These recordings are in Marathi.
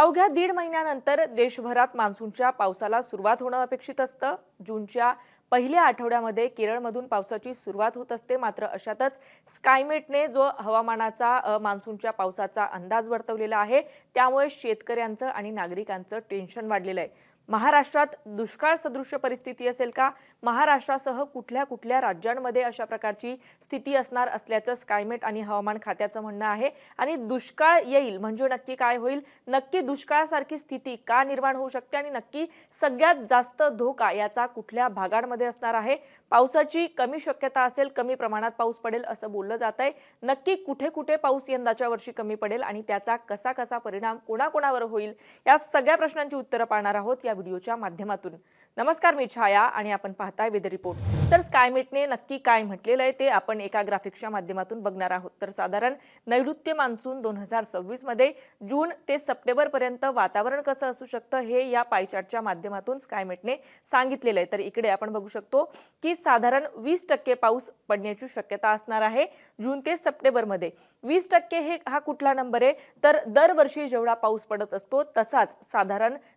अवघ्या दीड महिन्यानंतर देशभरात मान्सूनच्या पावसाला सुरुवात होणं अपेक्षित असतं। जूनच्या पहिल्या आठवड्यामध्ये केरळमधून पावसाची सुरुवात होत असते। मात्र अशातच स्कायमेटने जो हवामानाचा मान्सूनच्या पावसाचा अंदाज वर्तवलेला आहे, त्यामुळे शेतकऱ्यांचं आणि नागरिकांचं टेन्शन वाढलेलं आहे। महाराष्ट्रात दुष्काळ सदृश परिस्थिती असेल का? महाराष्ट्रासह कुठल्या कुठल्या राज्यांमध्ये अशा प्रकारची स्थिती असणार असल्याचं स्कायमेट आणि हवामान खात्याचं म्हणणं आहे। आणि दुष्काळ येईल म्हणजे नक्की काय होईल, नक्की दुष्काळासारखी स्थिती का निर्माण होऊ शकते आणि नक्की सगळ्यात जास्त धोका याचा कुठल्या भागांमध्ये असणार आहे। पावसाची कमी शक्यता असेल, कमी प्रमाणात पाऊस पडेल असं बोललं जात आहे। नक्की कुठे कुठे पाऊस यंदाच्या वर्षी कमी पडेल आणि त्याचा कसा कसा परिणाम कोणाकोणावर होईल, या सगळ्या प्रश्नांची उत्तरं पाहणार आहोत या व्हिडिओच्या माध्यमातून। नमस्कार, मी छाया आणि आपण पाहताय वेदर रिपोर्ट। तर स्कायमेटने नक्की काय म्हटलेलं आहे ते आपण एका ग्राफिक्सच्या माध्यमातून बघणार आहोत। तर साधारण नैऋत्य मान्सून 2026 मध्ये जून ते सप्टेंबर पर्यंत वातावरण कसं असू शकतं हे या पाय चार्टच्या माध्यमातून स्कायमेटने सांगितलेलं आहे। तर इकडे आपण बघू शकतो की साधारण 20% पाऊस पडण्याची शक्यता असणार आहे जून ते सप्टेंबर मध्ये। 20% हे हा कुठला नंबर आहे? तर दरवर्षी जेवढा पाऊस पडत असतो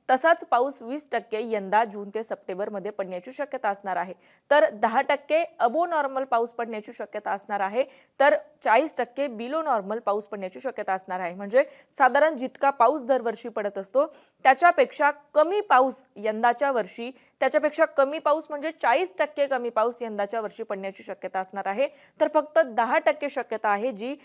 तसाच पाऊस 20% यंदा जून ते सप्टेंबर मध्ये पडण्याची शक्यता असणार आहे। तर 10% अबो नॉर्मल पाऊस पडण्याची शक्यता असणार आहे, तर 40% बिलो नॉर्मल पाऊस पडण्याची शक्यता असणार आहे। म्हणजे साधारण जितका पाऊस दरवर्षी पडत असतो त्याच्यापेक्षा कमी पाऊस यंदाच्या वर्षी, त्याच्यापेक्षा कमी पाऊस म्हणजे 40% कमी पाऊस यंदाच्या वर्षी पडण्याची शक्यता असणार आहे। तर फक्त 10% शक्यता आहे जी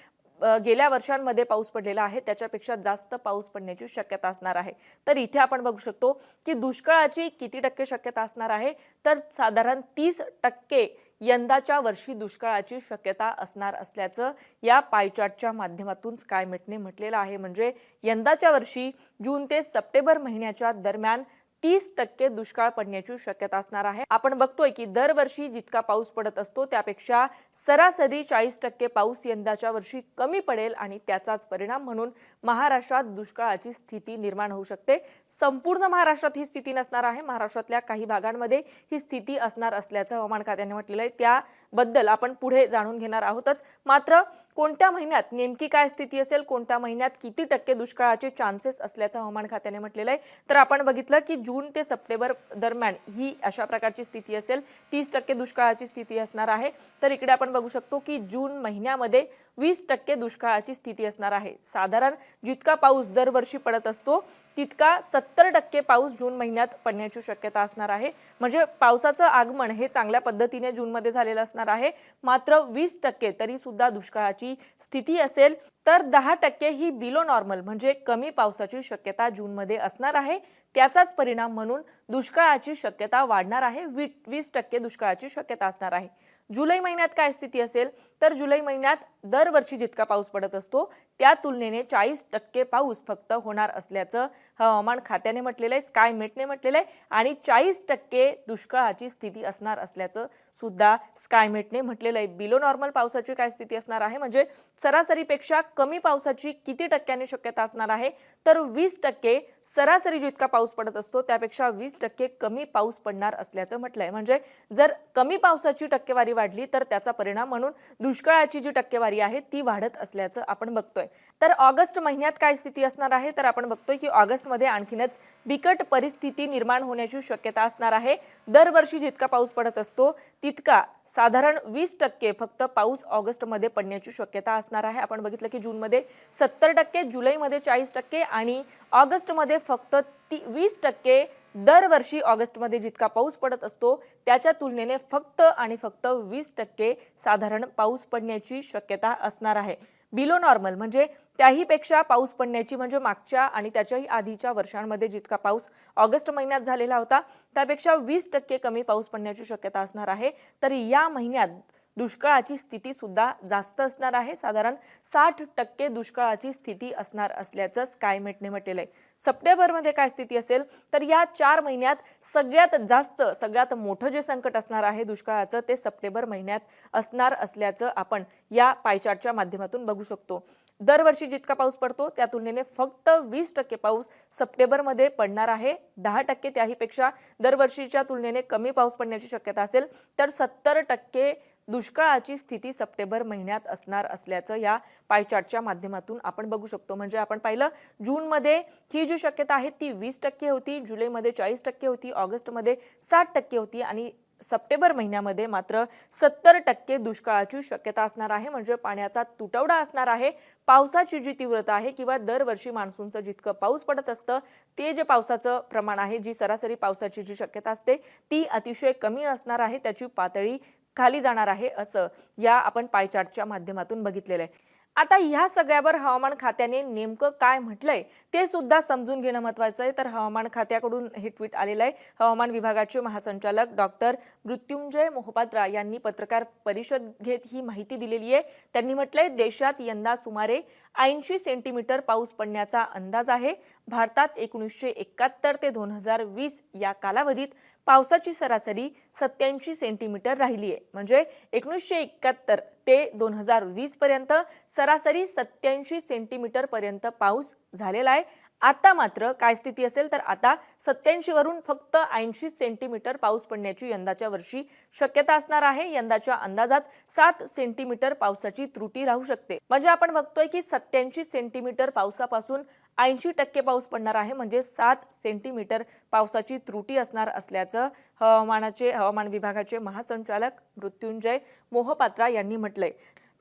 गेल्या वर्षांमध्ये पाऊस पडलेला आहे त्याच्यापेक्षा जास्त पाऊस पडण्याची शक्यता असणार आहे। तर इथे आपण बघू शकतो की दुष्काळाची किती टक्के शक्यता असणार आहे, तर साधारण 30% यंदाच्या वर्षी दुष्काळाची शक्यता असणार असल्याचं या पाय चार्टच्या माध्यमातून स्कायमेटने म्हटलेलं आहे। म्हणजे यंदाच्या वर्षी जून ते सप्टेंबर महिन्याच्या दरम्यान 30% दुष्काळ पडण्याची शक्यता असणार आहे। आपण बघतोय की दरवर्षी जितका पाऊस पडत असतो त्यापेक्षा सरासरी 40% पाऊस यंदाच्या वर्षी कमी पडेल आणि त्याचाच परिणाम म्हणून महाराष्ट्रात दुष्काळाची स्थिती निर्माण होऊ शकते। संपूर्ण महाराष्ट्रात ही स्थिती नसणार आहे, महाराष्ट्रातल्या काही भागांमध्ये ही स्थिती असणार असल्याचं हवामान खात्याने म्हटलेलं आहे। त्याबद्दल आपण पुढे जाणून घेणार आहोतच। मात्र कोणत्या महिन्यात नेमकी काय स्थिती असेल, कोणत्या महिन्यात किती टक्के दुष्काळाचे चान्सेस असल्याचं हवामान खात्याने म्हटलेलं आहे, तर आपण बघितलं की जून ते सप्टेंबर दरम्यान ही अशा प्रकारची स्थिती असेल, 30% दुष्काळाची स्थिती असणार आहे। तर इकडे आपण बघू शकतो की जून महिन्यामध्ये 20% दुष्काळाची स्थिती असणार आहे। साधारण जितका पाऊस दरवर्षी पडत असतो तितका 70% पाऊस जून महिन्यात पडण्याची शक्यता असणार आहे। म्हणजे पावसाचं आगमन हे चांगल्या पद्धतीने जून मध्ये झालेलं असणार आहे। मात्र 20% तरी सुद्धा दुष्काळाची स्थिती असेल, तर 10% ही बिलो नॉर्मल म्हणजे कमी पावसाची शक्यता जून मध्ये असणार आहे। त्याचाच परिणाम म्हणून दुष्काळाची शक्यता वाढणार आहे, 20% दुष्काळाची शक्यता असणार आहे। जुलै महिन्यात काय स्थिती असेल, तर जुलै महिन्यात दरवर्षी जितका पाऊस पडत असतो त्या तुलनेने 40% पाऊस फक्त होणार असल्याचं हवामान खात्याने म्हटलेलं आहे, स्कायमेटने म्हटलेलं आहे। आणि 40% दुष्काळाची स्थिती असणार असल्याचं सुद्धा स्कायमेटने म्हटलेलं आहे। बिलो नॉर्मल पावसाची काय स्थिती असणार आहे, म्हणजे सरासरीपेक्षा कमी पावसाची किती टक्क्यांनी शक्यता असणार आहे, तर 20%। सरासरी जितका पाऊस पडत असतो त्यापेक्षा 20% कमी पाऊस पडणार असल्याचं म्हटलंय। म्हणजे जर कमी पावसाची टक्केवारी वाढली तर त्याचा परिणाम म्हणून दुष्काळाची जी टक्केवारी आहे ती वाढत असल्याचं आपण बघतोय। तर ऑगस्ट महिन्यात काय स्थिती असणार आहे, तर आपण बघतोय की ऑगस्ट मध्ये आणखीनच बिकट परिस्थिती निर्माण होण्याची शक्यता असणार आहे। दरवर्षी जितका पाऊस पडत असतो तितका साधारण 20% फक्त पाऊस ऑगस्ट मध्ये पडण्याची शक्यता असणार आहे। आपण बघितलं की जून मध्ये 70%, जुलै मध्ये 40% आणि ऑगस्ट मध्ये फक्त 20%। दरवर्षी ऑगस्ट मध्ये जितका पाऊस पडत असतो त्याच्या तुलनेने फक्त आणि फक्त 20% साधारण पाऊस पडण्याची शक्यता असणार आहे। बिलो नॉर्मल म्हणजे त्याहीपेक्षा पाऊस पडण्याची, म्हणजे मागच्या आणि त्याच्याही आधीच्या वर्षांमध्ये जितका पाऊस ऑगस्ट महिन्यात झालेला होता त्यापेक्षा 20% कमी पाऊस पडण्याची शक्यता असणार आहे। तर या महिन्यात दुष्काळाची स्थिती सुद्धा जास्त असणार आहे, साधारण 60% दुष्काळाची स्थिती असणार असल्याचं स्कायमेटने म्हटलेलं आहे। सप्टेंबर मध्ये काय स्थिती असेल, तर या 4 महिन्यात सगळ्यात मोठं जे संकट असणार आहे दुष्काळाचं ते सप्टेंबर महिन्यात असणार असल्याचं आपण या पायचार्टच्या माध्यमातून बघू शकतो। दरवर्षी जितका पाऊस पडतो त्या तुलनेने फक्त 20% पाऊस सप्टेंबर मध्ये पडणार आहे। 10% त्याहीपेक्षा दरवर्षीच्या तुलनेने कमी पाऊस पडण्याची शक्यता असेल, तर 70% दुष्काळाची स्थिती सप्टेंबर महिन्यात असणार असल्याचं या पाय चार्टच्या माध्यमातून आपण बघू शकतो। म्हणजे आपण पाहिलं जूनमध्ये ही जी शक्यता आहे ती 20% होती, जुलैमध्ये 40% होती, ऑगस्टमध्ये 60% होती आणि सप्टेंबर महिन्यामध्ये मात्र 70% दुष्काळाची शक्यता असणार आहे। म्हणजे पाण्याचा तुटवडा असणार आहे। पावसाची जी तीव्रता आहे किंवा दरवर्षी मान्सूनचं जितकं पाऊस पडत असतं ते जे पावसाचं प्रमाण आहे, जी सरासरी पावसाची जी शक्यता असते ती अतिशय कमी असणार आहे, त्याची पातळी खाली जाणार आहे असं या आपण पाय चार्टच्या माध्यमातून बघितलेलं आहे। आता ह्या सगळ्यावर हवामान खात्याने नेमकं काय म्हटलंय ते सुद्धा समजून घेणं महत्त्वाचं आहे। तर हवामान खात्याकडून हे ट्विट आलेलं आहे। हवामान विभागाचे महासंचालक डॉक्टर मृत्युंजय मोहपात्रा यांनी पत्रकार परिषद घेत ही माहिती दिलेली आहे। त्यांनी म्हटलंय देशात यंदा सुमारे 80 सेंटीमीटर पाऊस पडण्याचा अंदाज आहे। भारतात 1971 ते 2020 या कालावधीत पावसाची सरासरी 87 सेंटीमीटर राहिली आहे। म्हणजे 1971 ते 2020 पर्यंत सरासरी 87 सेंटीमीटर पर्यंत पाऊस झालेला आहे। आता मात्र काय स्थिती असेल तर आता 87 वरून फक्त 80 सेंटीमीटर पाऊस पडण्याची यंदाच्या वर्षी शक्यता असणार आहे। यंदाच्या अंदाजात 7 सेंटीमीटर पावसाची त्रुटी राहू शकते। म्हणजे आपण बघतोय की 87 सेंटीमीटर पावसापासून 80% पाऊस पडणार आहे, म्हणजे 7 सेंटीमीटर पावसाची त्रुटी असणार असल्याचं हवामान विभागाचे महासंचालक मृत्युंजय मोहपात्रा यांनी म्हटलंय।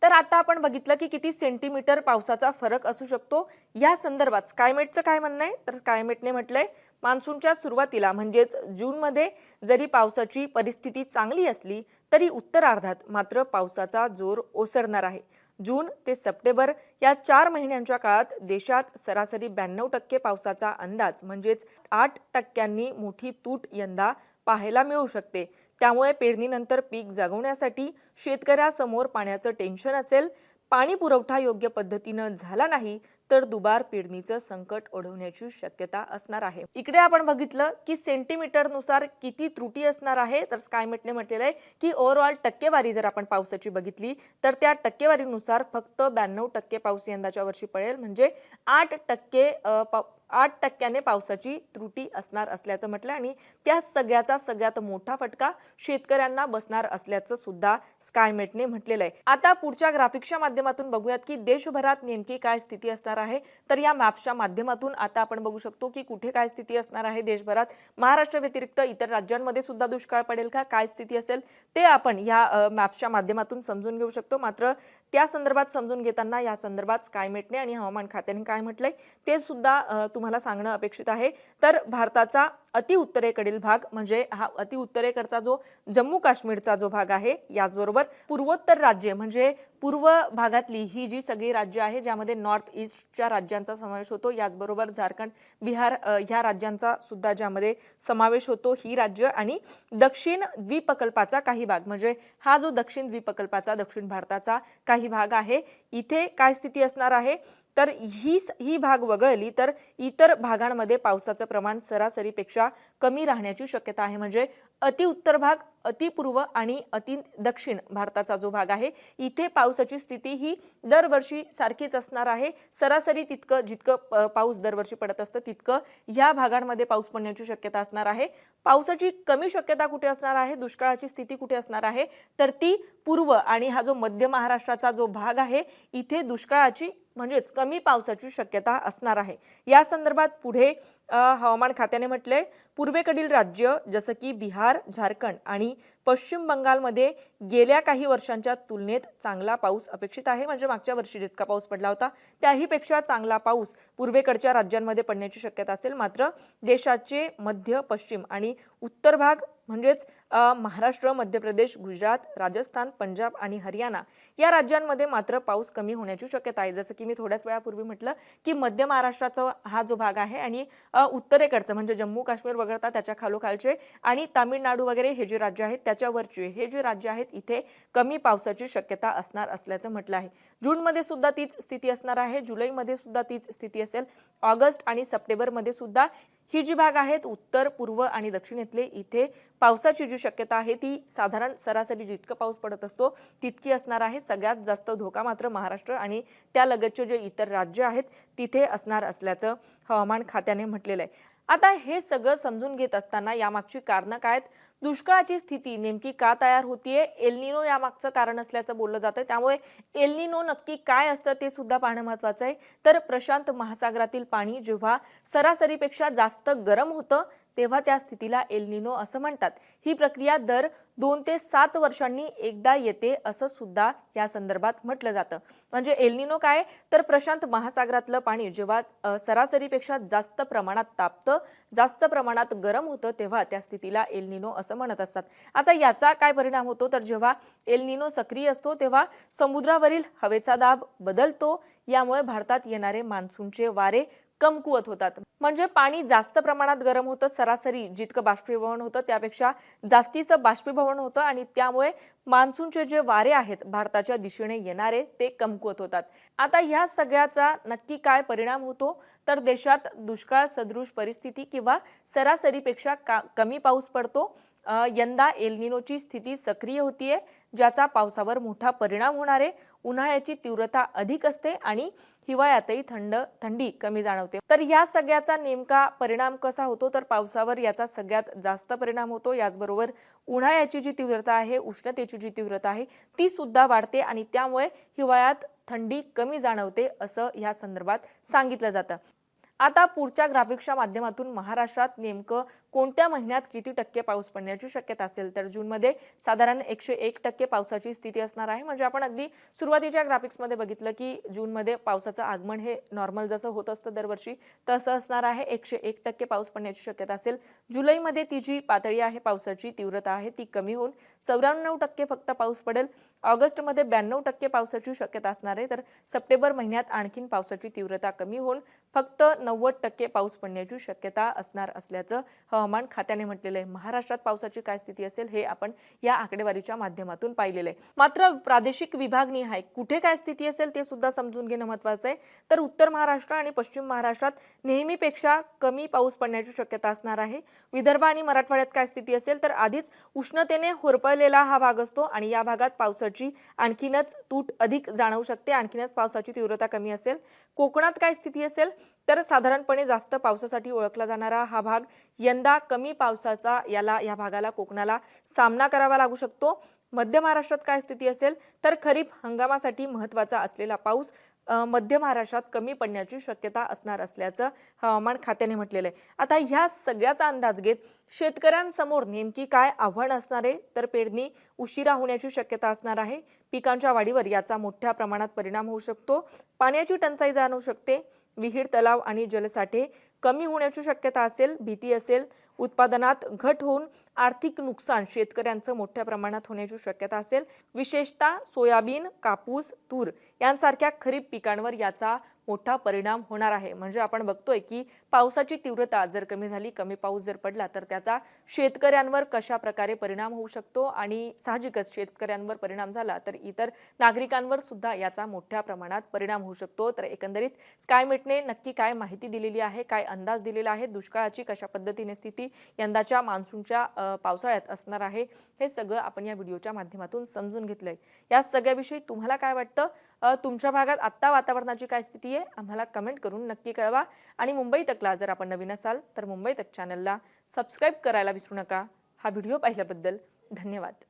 तर आता आपण बघितलं की किती सेंटीमीटर पावसाचा फरक असू शकतो। या संदर्भात स्कायमेटचं काय म्हणणं आहे तर स्कायमेटने म्हटलंय मान्सूनच्या सुरुवातीला म्हणजेच जूनमध्ये जरी पावसाची परिस्थिती चांगली असली तरी उत्तरार्धात मात्र पावसाचा जोर ओसरणार आहे। जून ते सप्टेंबर या 4 महिन्यांच्या काळात देशात सरासरी 92% पावसाचा अंदाज म्हणजेच 8%नी मोठी तूट यंदा पाहायला मिळू शकते। त्यामुळे पेरणीनंतर पीक जगवण्यासाठी शेतकऱ्यासमोर पाण्याचं टेन्शन असेल। पाणी पुरवठा योग्य पद्धतीनं झाला नाही तर दुबार पेरणीचं संकट ओढवण्याची शक्यता असणार आहे। इकडे आपण बघितलं की सेंटीमीटरनुसार किती त्रुटी असणार आहे तर स्कायमेटने म्हटलेलं आहे की ओव्हरऑल टक्केवारी जर आपण पावसाची बघितली तर त्या टक्केवारीनुसार फक्त 92% पाऊस यंदाच्या वर्षी पडेल, म्हणजे 8%ने पावसाची त्रुटी असणार असल्याचं म्हटलं आणि त्या सगळ्यात मोठा फटका शेतकऱ्यांना बसणार असल्याचं सुद्धा स्कायमेटने म्हटलेलं आहे। आता पुढच्या ग्राफिक्सच्या माध्यमातून बघूयात की देशभरात नेमकी काय स्थिती असणार आहे। तर या मॅप्सच्या माध्यमातून आता आपण बघू शकतो की कुठे काय स्थिती असणार आहे देशभरात। महाराष्ट्र व्यतिरिक्त इतर राज्यांमध्ये सुद्धा दुष्काळ पडेल का, काय स्थिती असेल ते आपण या मॅप्सच्या माध्यमातून समजून घेऊ शकतो। मात्र त्या संदर्भात समजून घेताना या संदर्भात स्कायमेटने आणि हवामान खात्याने काय म्हटलंय ते सुद्धा तुम्हाला सांगणं अपेक्षित आहे। तर भारताचा अति उत्तरेकडील भाग म्हणजे हा अति उत्तरेकडचा जो जम्मू काश्मीरचा जो भाग आहे, याचबरोबर पूर्वोत्तर राज्ये म्हणजे पूर्व भागातली ही जी सगळी राज्य आहे ज्यामध्ये नॉर्थ ईस्टच्या राज्यांचा समावेश होतो, याचबरोबर झारखंड, बिहार ह्या राज्यांचा सुद्धा ज्यामध्ये समावेश होतो ही राज्य, आणि दक्षिण द्वीपकल्पाचा काही भाग म्हणजे हा जो दक्षिण द्वीपकल्पाचा दक्षिण भारताचा काही भाग आहे, इथे काय स्थिती असणार आहे तर ही भाग वगळली तर इतर भागांमध्ये पावसाचं प्रमाण सरासरीपेक्षा कमी राहण्याची शक्यता आहे। म्हणजे अति उत्तर भाग, अति पूर्व आणि अति दक्षिण भारताचा जो भाग आहे इथे पावसाची स्थिती ही दरवर्षी सारखीच असणार आहे। सरासरी जितकं पाऊस दरवर्षी पडत असतं तितकं या भागांमध्ये पाऊस पडण्याची शक्यता असणार आहे। पावसाची कमी शक्यता कुठे असणार आहे, दुष्काळाची स्थिती कुठे असणार आहे तर ती पूर्व आणि हा जो मध्य महाराष्ट्राचा जो भाग आहे इथे दुष्काळाची म्हणजेच कमी पावसाची शक्यता असणार आहे। या संदर्भात पुढे हवामान खात्याने म्हटले पूर्वेकडील राज्य जसं की बिहार, झारखंड आणि पश्चिम बंगालमध्ये गेल्या काही वर्षांच्या तुलनेत चांगला पाऊस अपेक्षित आहे। म्हणजे मागच्या वर्षी जितका पाऊस पडला होता त्याहीपेक्षा चांगला पाऊस पूर्वेकडच्या राज्यांमध्ये पडण्याची शक्यता असेल। मात्र देशाचे मध्य, पश्चिम आणि उत्तर भाग म्हणजेच महाराष्ट्र, मध्य प्रदेश, गुजरात, राजस्थान, पंजाब आणि हरियाणा या राज्यांमध्ये मात्र पाऊस कमी होण्याची शक्यता आहे। जसं की मी थोड्याच वेळापूर्वी म्हटलं की मध्य महाराष्ट्राचा हा जो भाग आहे आणि उत्तरेकडचं म्हणजे जम्मू काश्मीर वगळता त्याच्या खालोखालचे आणि तामिळनाडू वगैरे हे जे राज्य आहेत त्याच्यावरचे हे जे राज्य आहेत इथे कमी पावसाची शक्यता असणार असल्याचं म्हटलं आहे। जूनमध्ये सुद्धा तीच स्थिती असणार आहे, जुलैमध्ये सुद्धा तीच स्थिती असेल, ऑगस्ट आणि सप्टेंबरमध्ये सुद्धा ही जी भाग आहेत उत्तर, पूर्व आणि दक्षिणेतले इथे पावसाची जी शक्यता आहे ती साधारण सरासरी जितका पाऊस पडत असतो तितकी असणार आहे। सगळ्यात जास्त धोका मात्र महाराष्ट्र आणि त्या लगतचे जे इतर राज्य आहेत तिथे असणार असल्याचं हवामान खात्याने म्हटलेलं आहे। आता हे सगळं समजून घेत असताना यामागची कारणं काय आहेत दुष्काळाची स्थिती नेमकी का तयार होतीये, एल निनो यामागचं कारण असल्याचं बोललं जातं। त्यामुळे एल निनो नक्की काय असतं ते सुद्धा पाहणं महत्त्वाचं आहे। तर प्रशांत महासागरातील पाणी जेव्हा सरासरीपेक्षा जास्त गरम होतं तेव्हा त्या स्थितीला एल निनो असं म्हणतात। ही प्रक्रिया दर 2 ते 7 वर्षांनी एकदा येते असं सुद्धा या संदर्भात म्हटलं जातं। म्हणजे एल निनो काय, तर प्रशांत महासागरातलं पाणी जेव्हा सरासरीपेक्षा जास्त प्रमाणात तापतं, जास्त प्रमाणात गरम होतं तेव्हा त्या स्थितीला एल निनो असं म्हणत असतात। आता याचा काय परिणाम होतो, तर जेव्हा एल निनो सक्रिय असतो तेव्हा समुद्रावरील हवेचा दाब बदलतो। यामुळे भारतात येणारे मान्सूनचे वारे कमकुवत होतात। म्हणजे पाणी जास्त प्रमाणात गरम होतं, सरासरी जितकं बाष्पीभवन होतं त्यापेक्षा जास्तीचं बाष्पीभवन होतं आणि त्यामुळे मान्सूनचे जे वारे आहेत भारताच्या दिशेने येणारे ते कमकुवत होतात। आता ह्या सगळ्याचा नक्की काय परिणाम होतो, तर देशात दुष्काळ सदृश परिस्थिती किंवा सरासरीपेक्षा कमी पाऊस पडतो। यंदा एल निनोची स्थिती सक्रिय होतीये, ज्याचा पावसावर मोठा परिणाम होणार आहे। उन्हाळ्याची तीव्रता अधिक असते आणि हिवाळ्यातही थंडी कमी जाणवते। तर या सगळ्याचा नेमका परिणाम कसा होतो, तर पावसावर याचा सगळ्यात जास्त परिणाम होतो। याचबरोबर उन्हाळ्याची जी तीव्रता आहे, उष्णतेची जी तीव्रता आहे ती सुद्धा वाढते आणि त्यामुळे हिवाळ्यात थंडी कमी जाणवते असं या संदर्भात सांगितलं जातं। आता पुढच्या ग्राफिक्सच्या माध्यमातून महाराष्ट्रात नेमकं कोणत्या महिन्यात किती टक्के पाऊस पडण्याची शक्यता असेल, तर जूनमध्ये साधारण 101% पावसाची स्थिती असणार आहे। म्हणजे आपण अगदी सुरुवातीच्या ग्राफिक्समध्ये बघितलं की जूनमध्ये पावसाचं आगमन हे नॉर्मल जसं होत असतं दरवर्षी तसं असणार आहे। 101% पाऊस पडण्याची शक्यता असेल। जुलैमध्ये ती जी पातळी आहे पावसाची तीव्रता आहे ती कमी होऊन 94% फक्त पाऊस पडेल। ऑगस्टमध्ये 92% पावसाची शक्यता असणार आहे। तर सप्टेंबर महिन्यात आणखीन पावसाची तीव्रता कमी होऊन फक्त 90% पाऊस पडण्याची शक्यता असणार असल्याचं हवामान खात्याने म्हटलेलं आहे। महाराष्ट्रात पावसाची काय स्थिती असेल हे आपण या आकडेवारीच्या माध्यमातून पाहिलेलं आहे। मात्र प्रादेशिक विभागनिहाय कुठे काय स्थिती असेल ते सुद्धा समजून घेणं महत्त्वाचं आहे। तर उत्तर महाराष्ट्र आणि पश्चिम महाराष्ट्रात नेहमीपेक्षा कमी पाऊस पडण्याची शक्यता असणार आहे। विदर्भ आणि मराठवाड्यात काय स्थिती असेल, तर आधीच उष्णतेने होरपळलेला हा भाग असतो आणि या भागात पावसाची आणखीनच तूट अधिक जाणवू शकते, आणखीनच पावसाची तीव्रता कमी असेल। कोकणात काय स्थिती असेल, तर साधारणपणे जास्त पावसासाठी ओळखला जाणारा हा भाग यंदा कमी पावसाचा या भागाला कोकणाला सामना करावा लागू शकतो। मध्य महाराष्ट्रात काय स्थिती असेल, तर खरीप हंगामासाठी महत्त्वाचा असलेला पाऊस मध्य महाराष्ट्रात कमी पडण्याची शक्यता असणार असल्याचं हवामान खात्याने म्हटलेलं आहे। आता ह्या सगळ्याचा अंदाज घेत शेतकऱ्यांसमोर नेमकी काय आव्हान असणार आहे, तर पेरणी उशिरा होण्याची शक्यता असणार आहे। पिकांच्या वाढीवर याचा मोठ्या प्रमाणात परिणाम होऊ शकतो। पाण्याची टंचाई जाणवू शकते। विहीर, तलाव आणि जलसाठे कमी होण्याची शक्यता असेल, भीती असेल। उत्पादनात घट होऊन आर्थिक नुकसान शेतकऱ्यांचं मोठ्या प्रमाणात होण्याची शक्यता असेल। विशेषतः सोयाबीन, कापूस, तूर यांसारख्या खरीप पिकांवर याचा मोठा परिणाम होणार आहे। म्हणजे आपण बघतोय की पावसाची तीव्रता जर कमी झाली, कमी पाऊस जर पडला तर त्याचा शेतकऱ्यांवर कशा प्रकारे परिणाम होऊ शकतो आणि साहजिकच शेतकऱ्यांवर परिणाम झाला तर इतर नागरिकांवर सुद्धा याचा मोठ्या प्रमाणात परिणाम होऊ शकतो। तर एकंदरीत स्कायमेटने नक्की काय माहिती दिलेली आहे, काय अंदाज दिलेला आहे, दुष्काळाची कशा पद्धतीने स्थिती यंदाच्या मान्सूनच्या पावसाळ्यात असणार आहे, हे सगळं आपण या व्हिडिओच्या माध्यमातून समजून घेतलंय। या सगळ्याविषयी तुम्हाला काय वाटतं, तुमच्या भागात आत्ता वातावरणाची काय स्थिती आहे आम्हाला कमेंट करून नक्की कळवा। आणि मुंबई तकला जर आपण नवीन असाल तर मुंबई तक चॅनलला सबस्क्राईब करायला विसरू नका। हा व्हिडिओ पाहिल्याबद्दल धन्यवाद।